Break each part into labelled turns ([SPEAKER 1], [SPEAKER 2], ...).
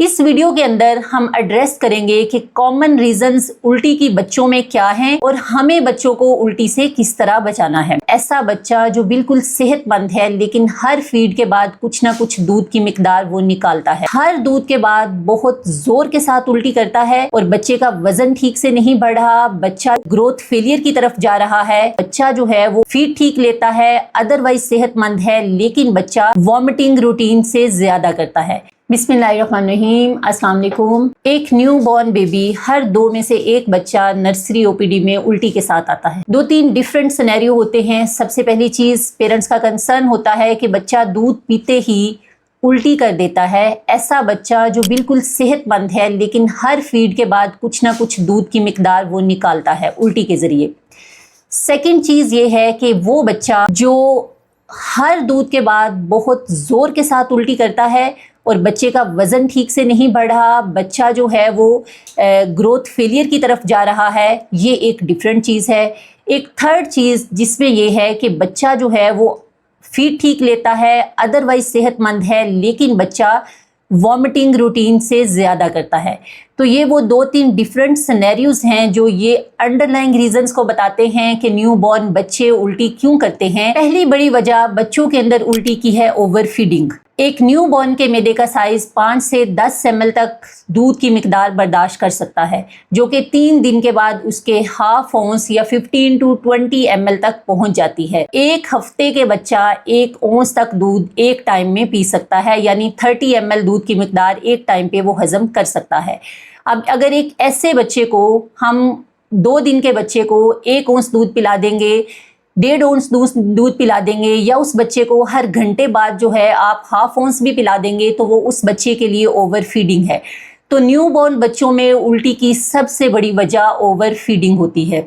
[SPEAKER 1] इस वीडियो के अंदर हम एड्रेस करेंगे कि कॉमन रीजंस उल्टी की बच्चों में क्या हैं और हमें बच्चों को उल्टी से किस तरह बचाना है। ऐसा बच्चा जो बिल्कुल सेहतमंद है लेकिन हर फीड के बाद कुछ ना कुछ दूध की मिकदार वो निकालता है, हर दूध के बाद बहुत जोर के साथ उल्टी करता है और बच्चे का वजन ठीक से नहीं बढ़ रहा, बच्चा ग्रोथ फेलियर की तरफ जा रहा है, बच्चा जो है वो फीड ठीक लेता है, अदरवाइज सेहतमंद है लेकिन बच्चा वॉमिटिंग रूटीन से ज्यादा करता है। बिस्मिल्लाहिर्रहमानिर्रहीम, अस्सलाम वालेकुम। एक न्यू बॉर्न बेबी, हर दो में से एक बच्चा नर्सरी ओपीडी में उल्टी के साथ आता है। 2-3 डिफरेंट सिनेरियो होते हैं। सबसे पहली चीज, पेरेंट्स का कंसर्न होता है कि बच्चा दूध पीते ही उल्टी कर देता है। ऐसा बच्चा जो बिल्कुल सेहतमंद है लेकिन हर फीड के बाद कुछ ना कुछ दूध की मिकदार वो निकालता है उल्टी के जरिए। सेकेंड चीज ये है कि वो बच्चा जो हर दूध के बाद बहुत जोर के साथ उल्टी करता है और बच्चे का वजन ठीक से नहीं बढ़ रहा, बच्चा जो है वो ग्रोथ फेलियर की तरफ जा रहा है, ये एक डिफरेंट चीज़ है। एक थर्ड चीज़ जिसमें ये है कि बच्चा जो है वो फीड ठीक लेता है, अदरवाइज सेहतमंद है लेकिन बच्चा वॉमिटिंग रूटीन से ज़्यादा करता है। तो ये वो 2-3 डिफरेंट सिनेरियोज हैं जो ये अंडरलाइंग रीजंस को बताते हैं कि न्यू बॉर्न बच्चे उल्टी क्यों करते हैं। पहली बड़ी वजह बच्चों के अंदर उल्टी की है ओवर फीडिंग। एक न्यू बॉर्न के मैदे का साइज 5 से 10 ml तक दूध की मिकदार बर्दाश्त कर सकता है, जो कि 3 दिन के बाद उसके हाफ औंस या 15 to 20 ml तक पहुंच जाती है। एक हफ्ते के बच्चा 1 औंस तक दूध एक टाइम में पी सकता है, यानी 30 ml दूध की मिकदार एक टाइम पे वो हजम कर सकता है। अब अगर एक ऐसे बच्चे को हम 2 दिन के बच्चे को 1 औंस दूध पिला देंगे, 1.5 औंस दूध पिला देंगे, या उस बच्चे को हर घंटे बाद जो है आप हाफ औंस भी पिला देंगे, तो वो उस बच्चे के लिए ओवर फीडिंग है। तो न्यू बॉर्न बच्चों में उल्टी की सबसे बड़ी वजह ओवर फीडिंग होती है।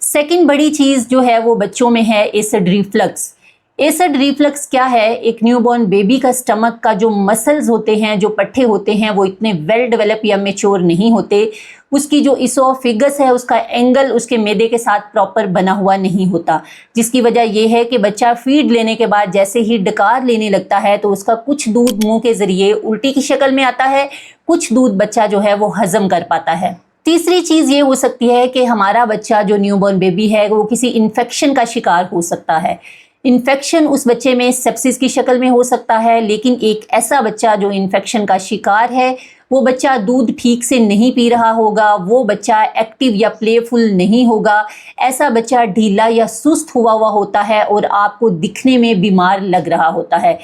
[SPEAKER 1] सेकंड बड़ी चीज़ जो है वो बच्चों में है एसिड रिफ्लक्स। एसिड रिफ्लक्स क्या है? एक न्यूबॉर्न बेबी का स्टमक का जो मसल्स होते हैं, जो पट्टे होते हैं, वो इतने वेल डेवलप या मेच्योर नहीं होते। उसकी जो इसोफिगस है, उसका एंगल उसके मैदे के साथ प्रॉपर बना हुआ नहीं होता, जिसकी वजह यह है कि बच्चा फीड लेने के बाद जैसे ही डकार लेने लगता है तो उसका कुछ दूध मुंह के जरिए उल्टी की शक्ल में आता है, कुछ दूध बच्चा जो है वो हजम कर पाता है। तीसरी चीज़ ये हो सकती है कि हमारा बच्चा जो न्यूबॉर्न बेबी है वो किसी इन्फेक्शन का शिकार हो सकता है। इन्फेक्शन उस बच्चे में सेप्सिस की शक्ल में हो सकता है, लेकिन एक ऐसा बच्चा जो इन्फेक्शन का शिकार है वो बच्चा दूध ठीक से नहीं पी रहा होगा, वो बच्चा एक्टिव या प्लेफुल नहीं होगा, ऐसा बच्चा ढीला या सुस्त हुआ होता है और आपको दिखने में बीमार लग रहा होता है।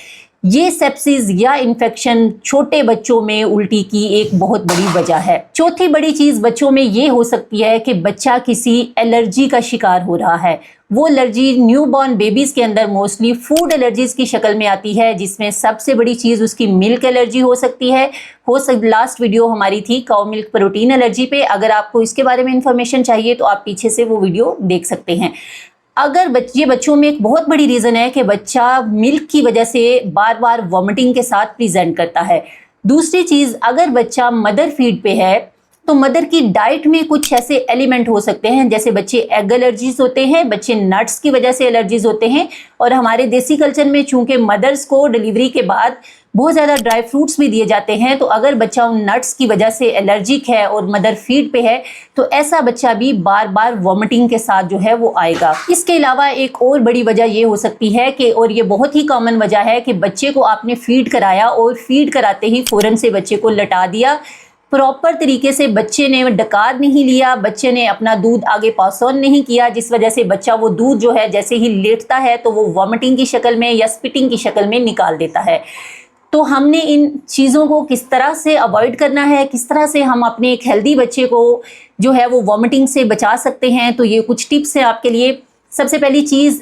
[SPEAKER 1] ये सेप्सिस या इन्फेक्शन छोटे बच्चों में उल्टी की एक बहुत बड़ी वजह है। चौथी बड़ी चीज़ बच्चों में ये हो सकती है कि बच्चा किसी एलर्जी का शिकार हो रहा है। वो एलर्जी न्यूबॉर्न बेबीज़ के अंदर मोस्टली फूड एलर्जीज़ की शक्ल में आती है, जिसमें सबसे बड़ी चीज़ उसकी मिल्क एलर्जी हो सकती है। लास्ट वीडियो हमारी थी काउ मिल्क प्रोटीन एलर्जी पे। अगर आपको इसके बारे में इंफॉर्मेशन चाहिए तो आप पीछे से वो वीडियो देख सकते हैं। अगर बच्चों में एक बहुत बड़ी रीज़न है कि बच्चा मिल्क की वजह से बार बार वॉमिटिंग के साथ प्रेजेंट करता है। दूसरी चीज़, अगर बच्चा मदर फीड पे है तो मदर की डाइट में कुछ ऐसे एलिमेंट हो सकते हैं, जैसे बच्चे एग एलर्जीज होते हैं, बच्चे नट्स की वजह से एलर्जीज होते हैं। और हमारे देसी कल्चर में चूंकि मदर्स को डिलीवरी के बाद बहुत ज़्यादा ड्राई फ्रूट्स भी दिए जाते हैं, तो अगर बच्चा उन नट्स की वजह से एलर्जिक है और मदर फीड पे है तो ऐसा बच्चा भी बार बार वॉमिटिंग के साथ जो है वो आएगा। इसके अलावा एक और बड़ी वजह ये हो सकती है कि, और ये बहुत ही कॉमन वजह है, कि बच्चे को आपने फीड कराया और फीड कराते ही फ़ौरन से बच्चे को लटा दिया, प्रॉपर तरीके से बच्चे ने डकार नहीं लिया, बच्चे ने अपना दूध आगे पास ऑन नहीं किया, जिस वजह से बच्चा वो दूध जो है जैसे ही लेटता है तो वो वॉमिटिंग की शक्ल में या स्पिटिंग की शक्ल में निकाल देता है। तो हमने इन चीज़ों को किस तरह से अवॉइड करना है, किस तरह से हम अपने एक हेल्दी बच्चे को जो है वो वॉमिटिंग से बचा सकते हैं, तो ये कुछ टिप्स हैं आपके लिए। सबसे पहली चीज़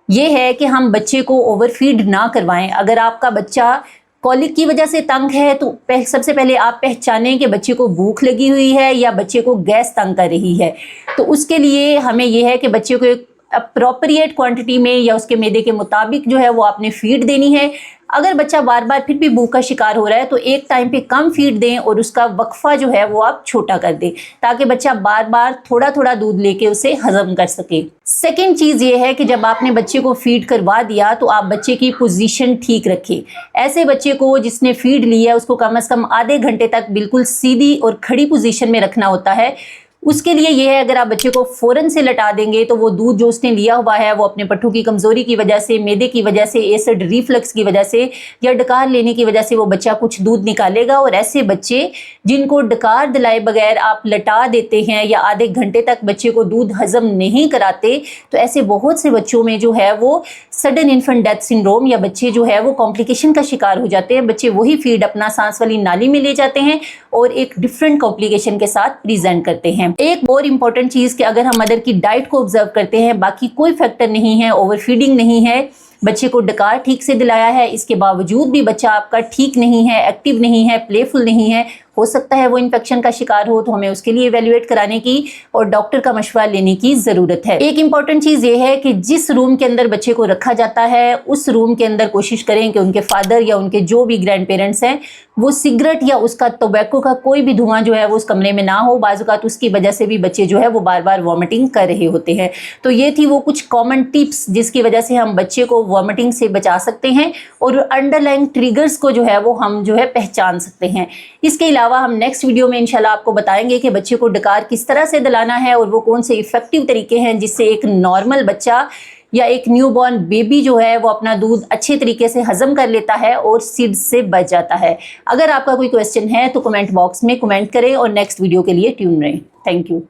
[SPEAKER 1] ये है कि हम बच्चे को ओवरफीड ना करवाएं। अगर आपका बच्चा कॉलिक की वजह से तंग है तो सबसे पहले आप पहचानें कि बच्चे को भूख लगी हुई है या बच्चे को गैस तंग कर रही है। तो उसके लिए हमें यह है कि बच्चे को एक अप्रोप्रिएट क्वांटिटी में या उसके मैदे के मुताबिक जो है वो आपने फीड देनी है। अगर बच्चा बार बार फिर भी भूख का शिकार हो रहा है तो एक टाइम पे कम फीड दें और उसका वक्फा जो है वो आप छोटा कर दें, ताकि बच्चा बार बार थोड़ा थोड़ा दूध लेके उसे हजम कर सके। सेकेंड चीज़ ये है कि जब आपने बच्चे को फीड करवा दिया तो आप बच्चे की पोजीशन ठीक रखें। ऐसे बच्चे को जिसने फीड लिया उसको कम से कम आधे घंटे तक बिल्कुल सीधी और खड़ी पोजीशन में रखना होता है। उसके लिए ये है, अगर आप बच्चे को फ़ौरन से लटा देंगे तो वो दूध जो उसने लिया हुआ है वो अपने पट्टों की कमज़ोरी की वजह से, मैदे की वजह से, एसिड रिफ्लक्स की वजह से या डकार लेने की वजह से वो बच्चा कुछ दूध निकालेगा। और ऐसे बच्चे जिनको डकार दिलाए बगैर आप लटा देते हैं या आधे घंटे तक बच्चे को दूध हजम नहीं कराते, तो ऐसे बहुत से बच्चों में जो है वो सडन इन्फेंट डेथ सिंड्रोम या बच्चे जो है वो कॉम्प्लिकेशन का शिकार हो जाते हैं। बच्चे वही फीड अपना सांस वाली नाली में ले जाते हैं और एक डिफरेंट कॉम्प्लिकेशन के साथ प्रेजेंट करते हैं। एक और इम्पॉर्टेंट चीज़ कि अगर हम मदर की डाइट को ऑब्जर्व करते हैं, बाकी कोई फैक्टर नहीं है, ओवर फीडिंग नहीं है, बच्चे को डकार ठीक से दिलाया है, इसके बावजूद भी बच्चा आपका ठीक नहीं है, एक्टिव नहीं है, प्लेफुल नहीं है, हो सकता है वो इन्फेक्शन का शिकार हो, तो हमें उसके लिए इवेल्युएट कराने की और डॉक्टर का मशवरा लेने की ज़रूरत है। एक इम्पॉर्टेंट चीज़ ये है कि जिस रूम के अंदर बच्चे को रखा जाता है उस रूम के अंदर कोशिश करें कि उनके फादर या उनके जो भी ग्रैंड पेरेंट्स हैं वो सिगरेट या उसका टोबैको का कोई भी धुआं जो है वो उस कमरे में ना हो। बाज़ औक़ात उसकी वजह से भी बच्चे जो है वो बार बार वॉमिटिंग कर रहे होते हैं। तो ये थी वो कुछ कॉमन टिप्स जिसकी वजह से हम बच्चे को वॉमिटिंग से बचा सकते हैं और अंडरलाइंग ट्रिगर्स को जो है वो हम जो है पहचान सकते हैं। इसके अलावा हम नेक्स्ट वीडियो में इंशाल्लाह आपको बताएंगे कि बच्चे को डकार किस तरह से दिलाना है और वो कौन से इफेक्टिव तरीके हैं जिससे एक नॉर्मल बच्चा या एक न्यूबॉर्न बेबी जो है वो अपना दूध अच्छे तरीके से हजम कर लेता है और सिड्स से बच जाता है। अगर आपका कोई क्वेश्चन है तो कमेंट बॉक्स में कमेंट करें और नेक्स्ट वीडियो के लिए ट्यून रहें। Thank you.